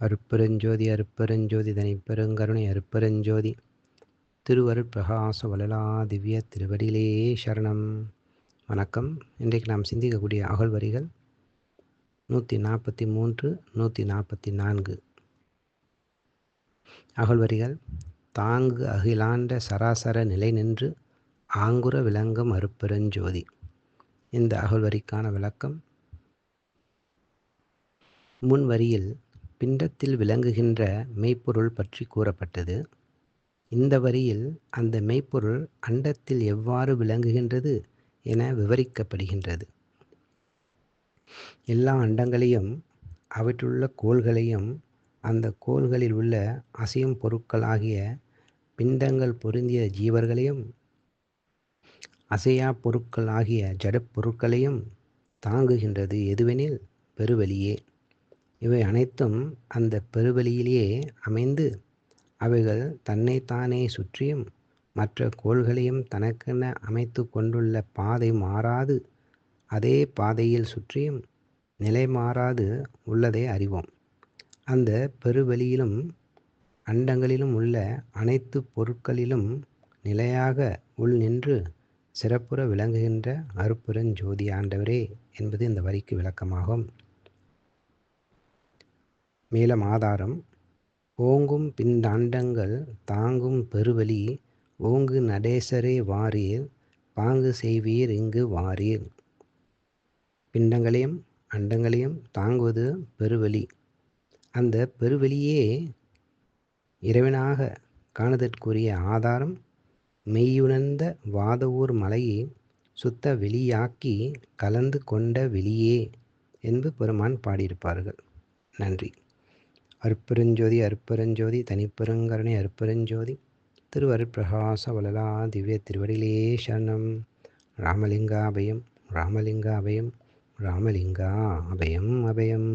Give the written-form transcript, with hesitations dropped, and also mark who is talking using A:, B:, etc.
A: அருட்பெருஞ்சோதி அருட்பெருஞ்சோதி தனிப்பெருங்கருணை அருட்பெருஞ்சோதி திருவருட்பிரகாச வளலா திவ்ய திருவடியிலே சரணம். வணக்கம். இன்றைக்கு நாம் சிந்திக்கக்கூடிய அகழ்வரிகள் 143 144 அகழ்வரிகள். தாங்கு அகிலாண்ட சராசர நிலை நின்று ஆங்குர விளங்கும் அருட்பெருஞ்சோதி. இந்த அகழ்வரிக்கான விளக்கம். முன்வரியில் பிண்டத்தில் விளங்குகின்ற மெய்ப்பொருள் பற்றி கூறப்பட்டது. இந்த வரியில் அந்த மெய்ப்பொருள் அண்டத்தில் எவ்வாறு விளங்குகின்றது என விவரிக்கப்படுகின்றது. எல்லா அண்டங்களையும் அவற்றுள்ள கோள்களையும் அந்த கோள்களில் உள்ள அசையும் பொருட்களாகிய பிண்டங்கள் பொருந்திய ஜீவர்களையும் அசையா பொருட்கள் ஆகிய ஜடப்பொருட்களையும் தாங்குகின்றது எதுவெனில் பெருவெளியே. இவை அனைத்தும் அந்த பெருவெளியிலேயே அமைந்து அவைகள் தன்னைத்தானே சுற்றியும் மற்ற கோள்களையும் தனக்கென அமைத்து கொண்டுள்ள பாதை மாறாது அதே பாதையில் சுற்றியும் நிலை மாறாது உள்ளதை அறிவோம். அந்த பெருவெளியிலும் அண்டங்களிலும் உள்ள அனைத்து பொருட்களிலும் நிலையாக உள் நின்று சிறப்புற விளங்குகின்ற அருட்பெருஞ்சோதி ஆண்டவரே என்பது இந்த வரிக்கு விளக்கமாகும். மேலும் ஆதாரம். ஓங்கும் பிண்டாண்டங்கள் தாங்கும் பெருவெளி ஓங்கு நடேசரே வாரீர் பாங்கு செய்வீர் இங்கு வாரீர். பிண்டங்களையும் அண்டங்களையும் தாங்குவது பெருவெளி. அந்த பெருவெளியே இறைவனாக காணுதற்குரிய ஆதாரம் மெய்யுணர்ந்த வாதவூர் மலையை சுத்த வெளியாக்கி கலந்து கொண்ட வெளியே என்று பெருமான் பாடியிருப்பார்கள். நன்றி. அருட்பெருஞ்சோதி அருட்பெருஞ்சோதி தனிப்பெருங்கருணை அருட்பெருஞ்சோதி திருவருட்பிரகாச வளலா திவ்ய திருவடியிலே சரணம். ராமலிங்கா அபயம் ராமலிங்கா அபயம் ராமலிங்கா அபயம் அபயம்.